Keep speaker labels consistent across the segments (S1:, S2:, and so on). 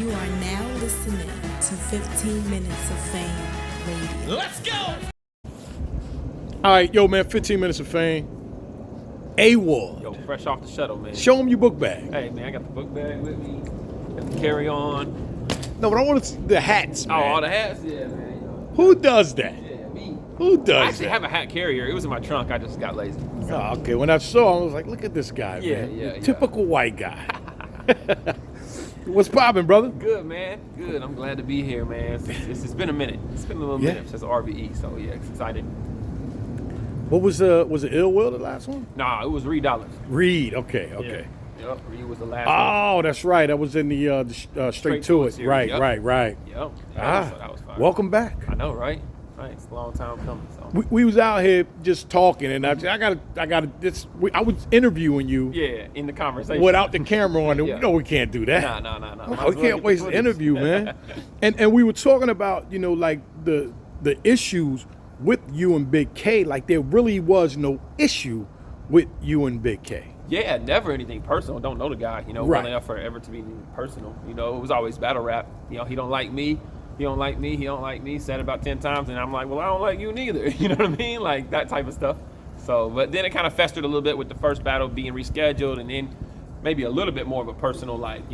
S1: You are now listening to 15 Minutes of Fame Radio.
S2: Let's go!
S3: All right, yo, man, 15 Minutes of Fame. A-Ward.
S4: Yo, fresh off the shuttle, man.
S3: Show him your book bag.
S4: Hey, man, I got the book bag with me. Got the carry on.
S3: No, but I want to see the hats, man.
S4: Oh, all the hats? Yeah, man.
S3: Who does that?
S4: Yeah, me.
S3: Who does
S4: I actually
S3: that?
S4: have a hat carrier. It was in my trunk. I just got lazy.
S3: Oh, okay. When I saw him, I was like, look at this guy, man.
S4: Yeah.
S3: Typical white guy. What's poppin', brother?
S4: Good, man. Good. I'm glad to be here, man. It's been a minute. It's been a little minute since RBE, so yeah, excited.
S3: What was it Ill Will, the last one?
S4: Nah, it was Reed Dollars.
S3: Reed, okay.
S4: Yeah. Yep, Reed was the last one.
S3: Oh, that's right. That was in the Straight to It.
S4: series.
S3: Right.
S4: Yep. That was fun.
S3: Welcome back.
S4: I know, right? It's a long time coming. So.
S3: We was out here just talking, and I was interviewing you.
S4: Yeah, in the conversation.
S3: Without the camera on,
S4: Yeah.
S3: No, we can't do that.
S4: No.
S3: We can't waste the interview, man. And we were talking about, like the issues with you and Big K. Like there really was no issue with you and Big K.
S4: Yeah, never anything personal. Don't know the guy,
S3: Right.
S4: well enough for it ever to be personal. It was always battle rap. He don't like me. He don't like me. He don't like me. Said it about 10 times, and I'm like, well, I don't like you neither. You know what I mean? Like that type of stuff. So, but then it kind of festered a little bit with the first battle being rescheduled, and then maybe a little bit more of a personal, like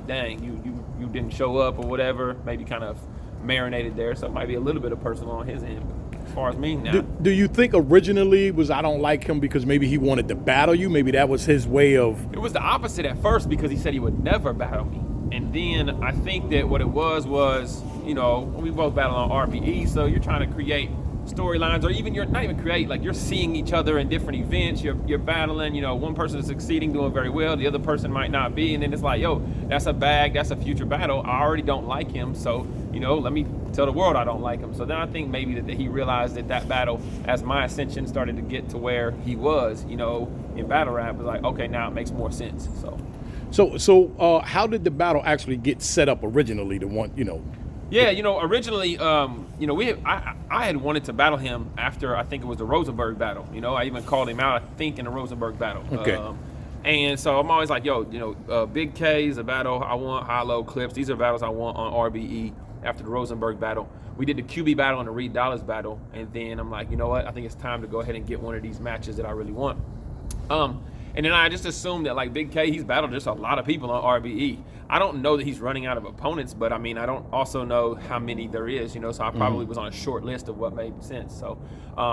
S4: dang, you didn't show up or whatever. Maybe kind of marinated there, so it might be a little bit of personal on his end. But as far as me now,
S3: do you think originally was I don't like him because maybe he wanted to battle you? Maybe that was his way of.
S4: It was the opposite at first because he said he would never battle me. And then I think that what it was, we both battle on RBE, so you're trying to create storylines, or even you're not even create, like you're seeing each other in different events, you're battling, one person is succeeding, doing very well, the other person might not be, and then it's like, yo, that's a future battle. I already don't like him, so, let me tell the world I don't like him. So then I think maybe that he realized that battle, as my ascension started to get to where he was, in battle rap, was like, okay, now it makes more sense, so.
S3: So how did the battle actually get set up originally? The one,
S4: Yeah, originally, I had wanted to battle him after I think it was the Rosenberg battle. I even called him out, I think, in the Rosenberg battle.
S3: Okay.
S4: And so I'm always like, yo, Big K is a battle I want, high-low clips. These are battles I want on RBE after the Rosenberg battle. We did the QB battle and the Reed Dollars battle, and then I'm like, you know what? I think it's time to go ahead and get one of these matches that I really want. And then I just assumed that, like, Big K, he's battled just a lot of people on RBE. I don't know that he's running out of opponents, but, I don't also know how many there is, so I probably was on a short list of what made sense. So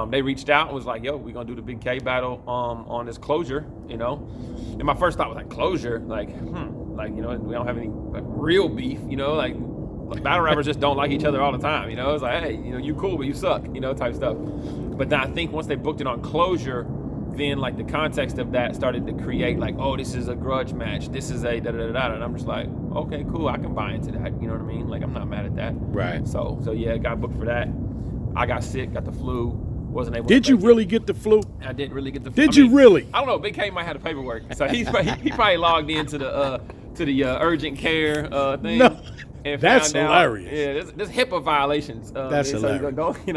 S4: they reached out and was like, yo, we're going to do the Big K battle on this closure, And my first thought was, like, closure? Like, we don't have any, like, real beef, like battle rappers just don't like each other all the time, It's like, hey, you cool, but you suck, type stuff. But then I think once they booked it on closure, then like the context of that started to create like, oh, this is a grudge match, this is a da-da-da-da, and I'm just like, okay, cool, I can buy into that, you know what I mean? Like, I'm not mad at that.
S3: Right.
S4: So yeah, got booked for that. I got sick, got the flu, wasn't able
S3: Did
S4: to
S3: you
S4: make
S3: really get the flu?
S4: I didn't really get the flu.
S3: Did you really?
S4: I don't know, Big K might have the paperwork, so he probably logged into the urgent care thing.
S3: No.
S4: And
S3: That's
S4: found
S3: hilarious.
S4: Yeah, there's HIPAA violations.
S3: That's hilarious.
S4: He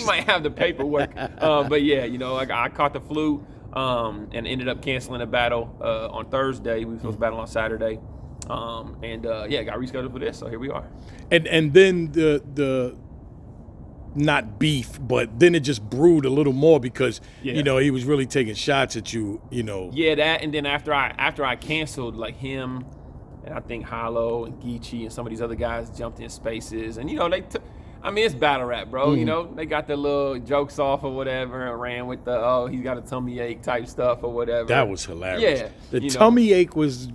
S4: might have the paperwork. But yeah, I caught the flu and ended up canceling a battle on Thursday. We were supposed to battle on Saturday. Got rescheduled for this. So here we are.
S3: And then the not beef, but then it just brewed a little more because he was really taking shots at you.
S4: Yeah, that, and then after I canceled, like him. And I think Hollow and Geechee and some of these other guys jumped in spaces. And, it's battle rap, bro. They got their little jokes off or whatever and ran with the, he's got a tummy ache type stuff or whatever.
S3: That was hilarious.
S4: Yeah.
S3: The tummy ache was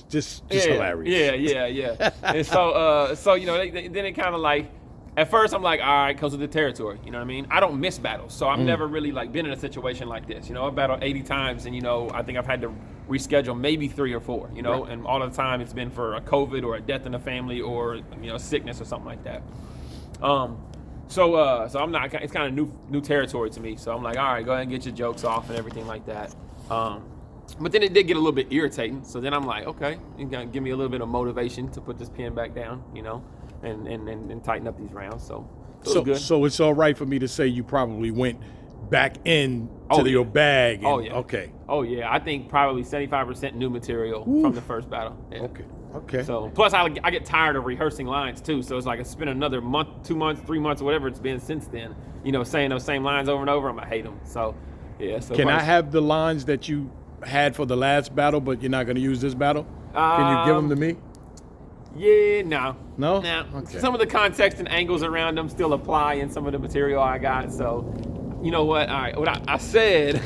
S3: just hilarious.
S4: Yeah. And so then it kind of like, at first I'm like, all right, comes with the territory. You know what I mean? I don't miss battles. So I've never really like been in a situation like this. I've battled 80 times and, I think I've had to reschedule maybe 3 or 4, right. And all the time it's been for a COVID or a death in the family or, sickness or something like that. So I'm not, it's kind of new territory to me. So I'm like, all right, go ahead and get your jokes off and everything like that. But then it did get a little bit irritating. So then I'm like, okay, you gotta give me a little bit of motivation to put this pen back down, and tighten up these rounds. So it's good.
S3: So it's all right for me to say you probably went back in
S4: Oh,
S3: to
S4: yeah.
S3: your bag. And,
S4: Oh, yeah.
S3: Okay.
S4: Oh yeah, I think probably 75% new material from the first battle. Yeah.
S3: Okay.
S4: So plus I get tired of rehearsing lines too. So it's like it's been another month, 2 months, 3 months, whatever it's been since then. You know, saying those same lines over and over, I'm gonna hate them. So yeah. So
S3: Can I have the lines that you had for the last battle, but you're not going to use this battle? Can you give them to me?
S4: Yeah, no.
S3: No?
S4: No.
S3: Okay.
S4: Some of the context and angles around them still apply in some of the material I got. So, you know what? All right. What I said.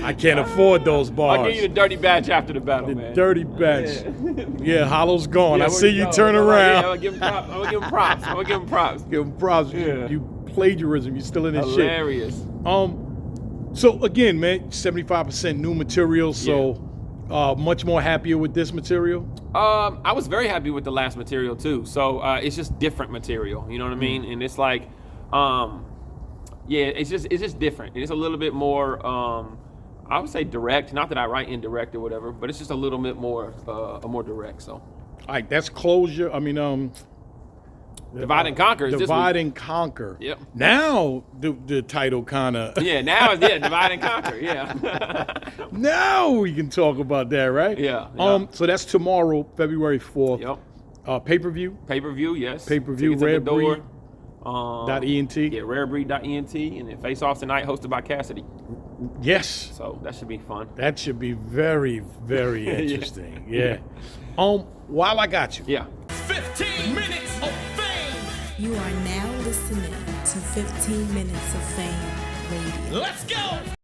S3: I can't afford those bars.
S4: I'll give you the dirty badge after the battle, man.
S3: Dirty badge. Yeah, Hollow's gone.
S4: Yeah,
S3: I
S4: where
S3: see you
S4: go?
S3: turn
S4: Yeah,
S3: around.
S4: I'm gonna give him props. I'm gonna give him props. I'm gonna give him props.
S3: Give him props.
S4: Yeah.
S3: You plagiarism. You still in this
S4: Hilarious.
S3: shit. So again, man, 75% new material. So much more happier with this material.
S4: I was very happy with the last material too. So it's just different material. You know what I mean? And it's like, it's just different. It's a little bit more. I would say direct. Not that I write indirect or whatever, but it's just a little bit more, more direct. So.
S3: All right, that's closure. I mean,
S4: Divide and Conquer. Is
S3: Divide and Conquer.
S4: Yep.
S3: Now the title kind of.
S4: Yeah. Now it's Divide and Conquer. Yeah.
S3: Now we can talk about that, right?
S4: Yeah.
S3: So that's tomorrow, February 4th.
S4: Yep.
S3: Pay-per-view.
S4: Pay-per-view. Yes.
S3: Pay-per-view.
S4: Tickets at the door.
S3: Ent.
S4: Yeah, rarebreed.ent, and then Face Off tonight, hosted by Cassidy.
S3: Yes.
S4: So that should be fun.
S3: That should be very, very interesting. Yeah. While I got you.
S4: Yeah.
S2: 15 minutes of fame.
S1: You are now listening to 15 Minutes of Fame Radio.
S2: Let's go.